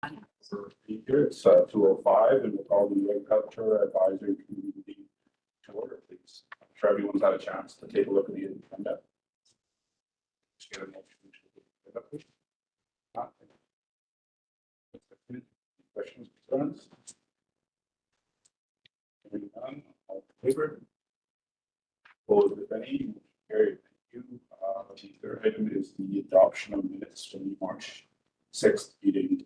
Here it's 2:05, and we'll call the Agriculture Advisory Committee to order, please. I'm sure everyone's had a chance to take a look at the agenda. Just get a motion to questions, concerns? Hearing none, all in favor? Opposed, if any? Carried. Thank you. The third item is the adoption of minutes from the March 6th meeting.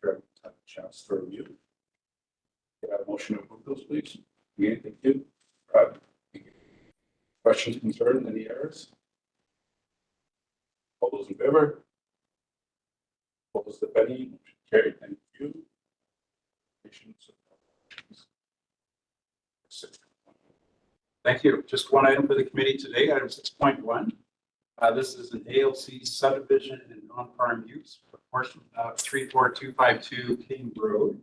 Have a chance to review. Can I have a motion to approve those, please? Yeah, thank you. Questions, concerns, any errors? All those in favor? Opposed, if any? Carried. Thank you. Thank you. Just one item for the committee today, item 6.1. This is an ALC subdivision and non-farm use for a portion of 34252 King Road.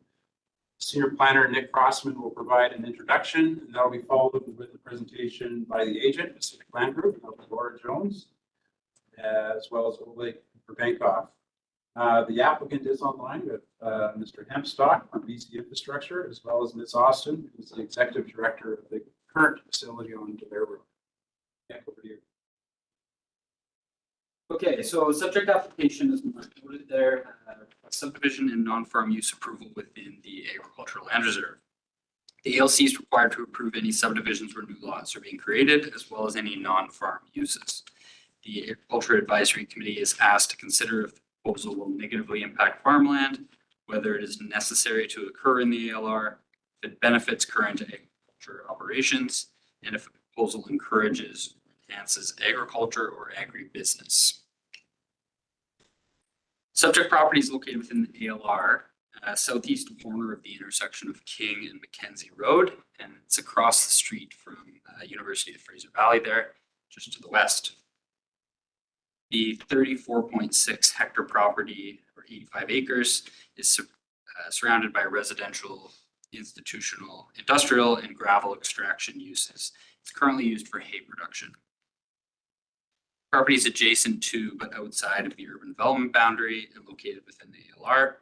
Senior planner Nick Crossman will provide an introduction, and that will be followed with a presentation by the agent, Pacific Land Group, Laura Jones, as well as Oleg Verbankoff. The applicant is online with Mr. Hempstock from BC Infrastructure, as well as Ms. Austin, who's the executive director of the current facility on Delaire Road. Yeah, over to you. Okay, so subject application is noted there, subdivision and non-farm use approval within the agricultural land reserve. The ALC is required to approve any subdivisions where new lots are being created, as well as any non-farm uses. The Agriculture Advisory Committee is asked to consider if the proposal will negatively impact farmland, whether it is necessary to occur in the ALR, if it benefits current agriculture operations, and if the proposal encourages enhances agriculture or agribusiness. Subject property is located within the ALR, southeast corner of the intersection of King and Mackenzie Road, and it's across the street from University of Fraser Valley there, just to the west. The 34.6 hectare property, or 85 acres, is surrounded by residential, institutional, industrial, and gravel extraction uses. It's currently used for hay production. Property is adjacent to but outside of the urban development boundary and located within the ALR.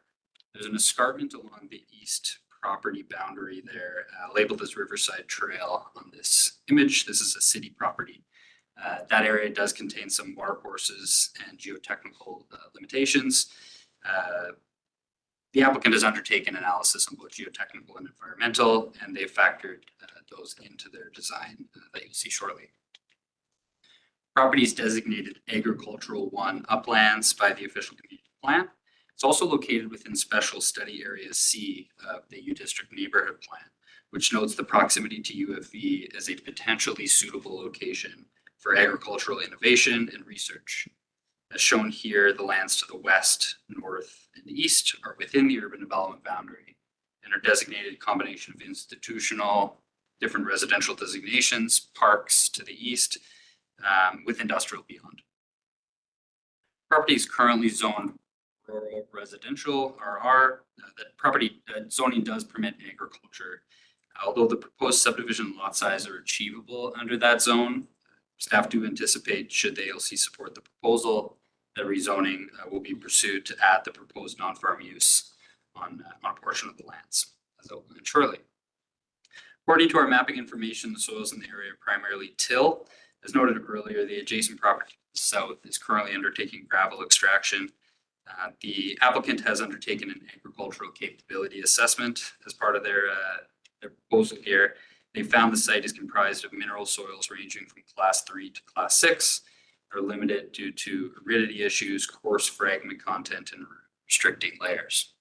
There's an escarpment along the east property boundary there, labeled as Riverside Trail on this image. This is a city property. That area does contain some water courses and geotechnical limitations. The applicant has undertaken analysis on both geotechnical and environmental, and they've factored those into their design that you'll see shortly. Property is designated Agricultural 1 Uplands by the official community plan. It's also located within Special Study Area C of the U District Neighborhood Plan, which notes the proximity to UFV as a potentially suitable location for agricultural innovation and research. As shown here, the lands to the west, north, and east are within the urban development boundary and are designated a combination of institutional, different residential designations, parks to the east, with industrial beyond. Property is currently zoned rural residential, RR. That property zoning does permit agriculture. Although the proposed subdivision lot size are achievable under that zone, staff do anticipate, should the ALC support the proposal, that rezoning will be pursued to add the proposed non-farm use on a portion of the lands, as outlined shortly. According to our mapping information, the soils in the area are primarily till. As noted earlier, the adjacent property to the south is currently undertaking gravel extraction. The applicant has undertaken an agricultural capability assessment as part of their proposal here. They found the site is comprised of mineral soils ranging from class 3 to class 6, are limited due to aridity issues, coarse fragment content, and restricting layers.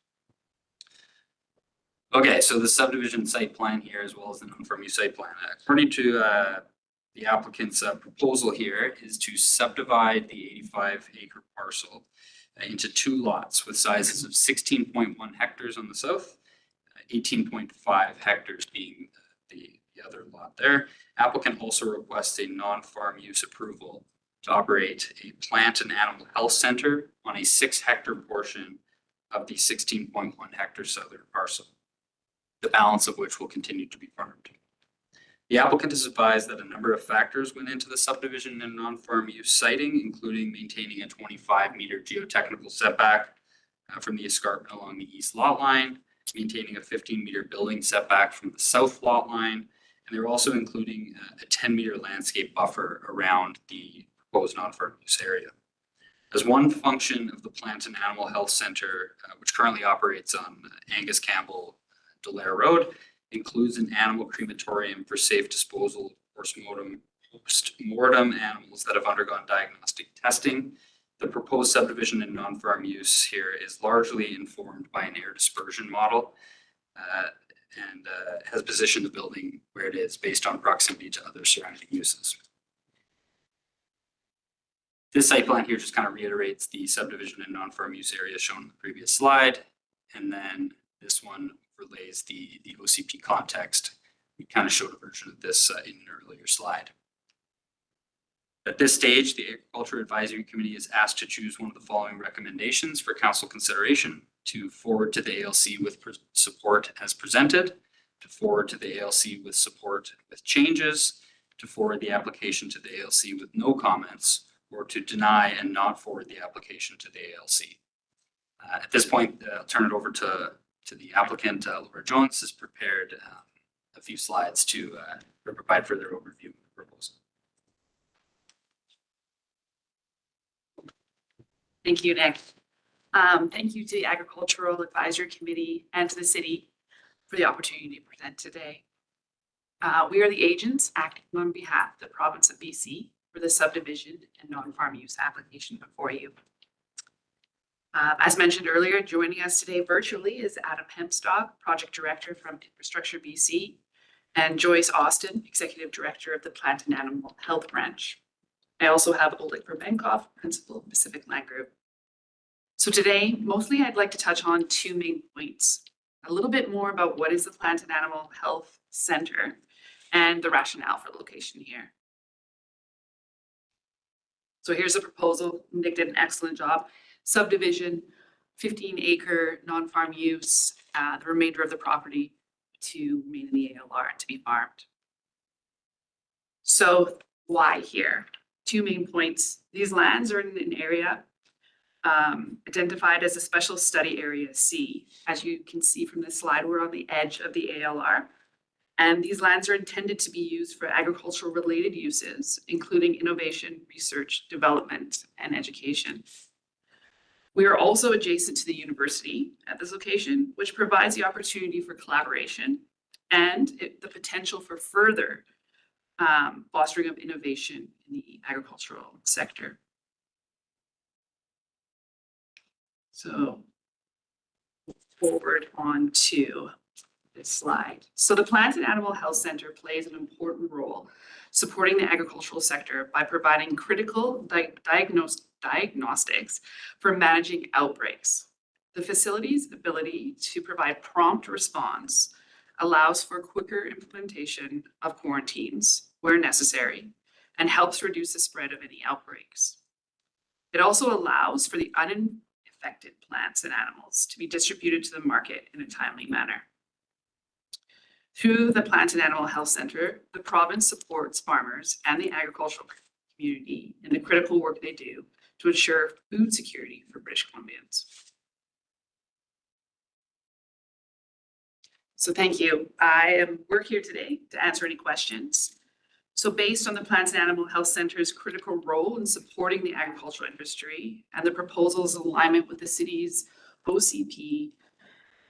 Okay, so the subdivision site plan here, as well as the non-farm use site plan. According to the applicant's proposal here is to subdivide the 85-acre parcel into 2 lots with sizes of 16.1 hectares on the south, 18.5 hectares being the other lot there. Applicant also requests a non-farm use approval to operate a plant and animal health center on a 6-hectare portion of the 16.1 hectare southern parcel, the balance of which will continue to be farmed. The applicant has advised that a number of factors went into the subdivision and non-farm use siting, including maintaining a 25-meter geotechnical setback, from the escarpment along the east lot line, maintaining a 15-meter building setback from the south lot line. And they're also including a 10-meter landscape buffer around the proposed non-farm use area. As one function of the Plant and Animal Health Center, which currently operates on Angus Campbell Delaire Road, includes an animal crematorium for safe disposal of post-mortem animals that have undergone diagnostic testing. The proposed subdivision and non-farm use here is largely informed by an air dispersion model and has positioned the building where it is based on proximity to other surrounding uses. This site plan here just kind of reiterates the subdivision and non-farm use area shown in the previous slide. And then this one relays the OCP context. We kind of showed a version of this in an earlier slide. At this stage, the Agriculture Advisory Committee is asked to choose one of the following recommendations for council consideration: to forward to the ALC with support as presented, to forward to the ALC with support with changes, to forward the application to the ALC with no comments, or to deny and not forward the application to the ALC. At this point, I'll turn it over to the applicant. Laura Jones has prepared a few slides to provide further overview of the proposal. Thank you, Nick. Thank you to the Agricultural Advisory Committee and to the city for the opportunity to present today. We are the agents acting on behalf of the province of BC for the subdivision and non-farm use application before you. As mentioned earlier, joining us today virtually is Adam Hempstock, Project Director from Infrastructure BC, and Joyce Austin, Executive Director of the Plant and Animal Health Branch. I also have Oleg Verbenkov, Principal of Pacific Land Group. So today, mostly I'd like to touch on two main points: a little bit more about what is the Plant and Animal Health Center and the rationale for the location here. So here's a proposal. Nick did an excellent job. Subdivision, 15-acre non-farm use, the remainder of the property to remain in the ALR and to be farmed. So why here? Two main points. These lands are in an area identified as a special study area C. As you can see from this slide, we're on the edge of the ALR. And these lands are intended to be used for agricultural related uses, including innovation, research, development, and education. We are also adjacent to the university at this location, which provides the opportunity for collaboration and the potential for further fostering of innovation in the agricultural sector. So forward on to this slide. So the Plant and Animal Health Center plays an important role supporting the agricultural sector by providing critical diagnostics for managing outbreaks. The facility's ability to provide prompt response allows for quicker implementation of quarantines where necessary and helps reduce the spread of any outbreaks. It also allows for the uninfected plants and animals to be distributed to the market in a timely manner. Through the Plant and Animal Health Center, the province supports farmers and the agricultural community in the critical work they do to ensure food security for British Columbians. So thank you. We're here today to answer any questions. So based on the Plant and Animal Health Center's critical role in supporting the agricultural industry and the proposal's alignment with the city's OCP,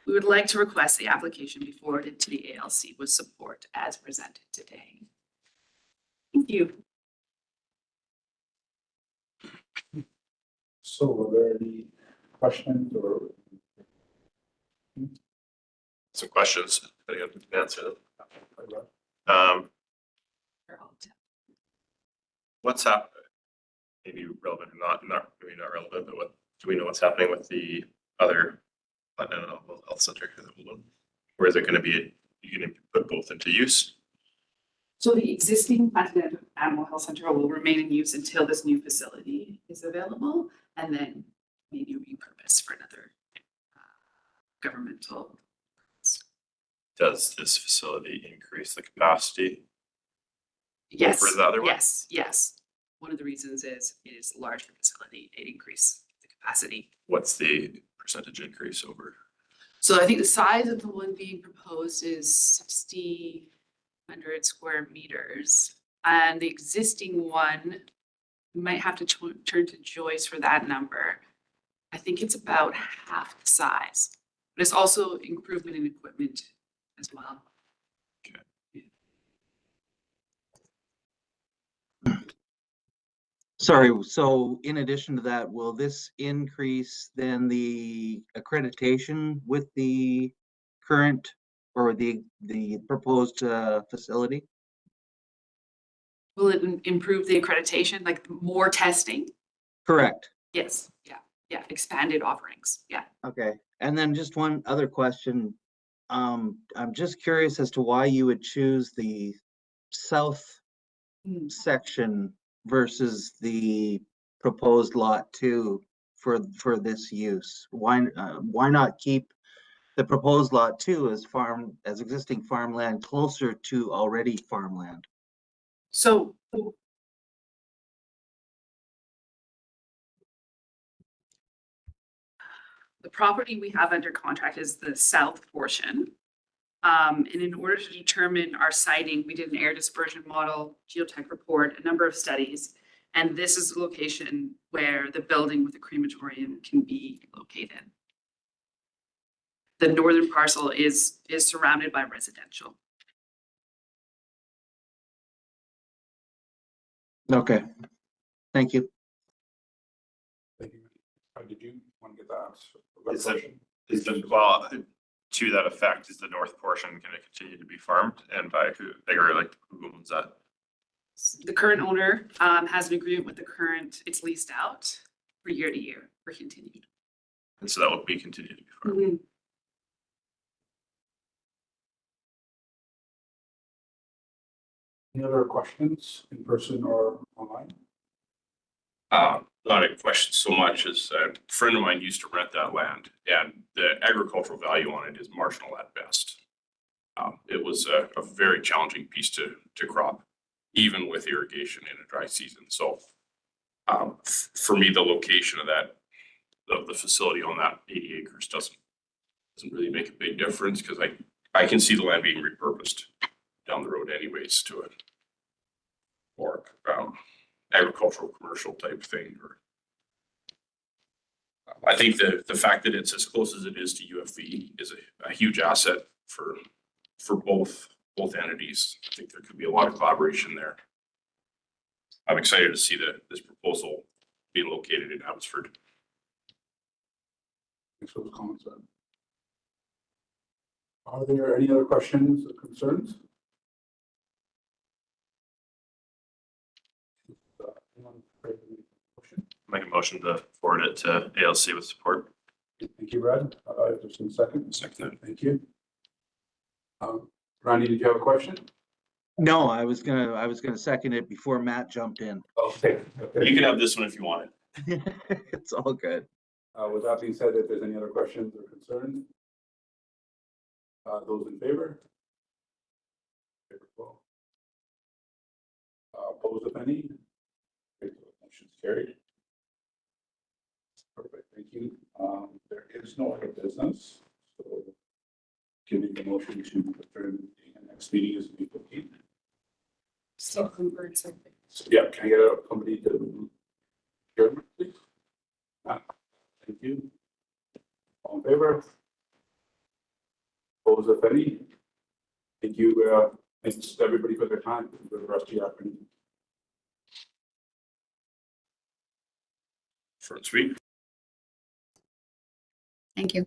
we would like to request the application be forwarded to the ALC with support as presented today. Thank you. So are there any questions or? Some questions, depending on who can answer them. What's happening? Maybe relevant or not, maybe not relevant, but what do we know what's happening with the other Plant and Animal Health Center? Or is it going to be, you going to put both into use? So the existing Plant and Animal Health Center will remain in use until this new facility is available, and then maybe repurposed for another governmental. Does this facility increase the capacity? Yes. Over the other one? Yes, yes. One of the reasons is it is a larger facility. It increases the capacity. What's the percentage increase over? So I think the size of the one being proposed is 6,000 square meters. And the existing one, we might have to turn to Joyce for that number. I think it's about half the size, but it's also improvement in equipment as well. Sorry, so in addition to that, will this increase then the accreditation with the current or the proposed facility? Will it improve the accreditation, like more testing? Correct. Yes, yeah, expanded offerings, yeah. Okay, and then just one other question. I'm just curious as to why you would choose the south section versus the proposed lot 2 for this use. Why not keep the proposed lot 2 as existing farmland closer to already farmland? So the property we have under contract is the south portion. And in order to determine our siting, we did an air dispersion model, geotech report, a number of studies. And this is the location where the building with the crematorium can be located. The northern parcel is surrounded by residential. Okay, thank you. Thank you. Did you want to get that? Is the, well, to that effect, is the north portion going to continue to be farmed, and by who? Or like who owns that? The current owner has an agreement with the current, it's leased out for year to year for continued. And so that would be continued to be farmed. Any other questions in person or online? Not a question so much as a friend of mine used to rent that land, and the agricultural value on it is marginal at best. It was a very challenging piece to crop, even with irrigation in a dry season. So for me, the location of the facility on that 80 acres doesn't really make a big difference, because I can see the land being repurposed down the road anyways to it, or agricultural commercial type thing. Or I think the fact that it's as close as it is to UFV is a huge asset for both entities. I think there could be a lot of collaboration there. I'm excited to see this proposal being located in Abbotsford. Thanks for the comments. Are there any other questions or concerns? Make a motion to forward it to ALC with support. Thank you, Brad. Just in a second. Second. Thank you. Randy, did you have a question? No, I was gonna second it before Matt jumped in. Okay. You can have this one if you want it. It's all good. With that being said, if there's any other questions or concerns, those in favor? Opposed, if any? Motion's carried. Perfect, thank you. There is no other business, so giving the motion to adjourn the next meeting is May 15th. So, So, yeah, can I get somebody to adjourn, please? Thank you. All in favor? Opposed, if any? Thank you, thanks to everybody for their time for the rest of your afternoon. Short and sweet. Thank you.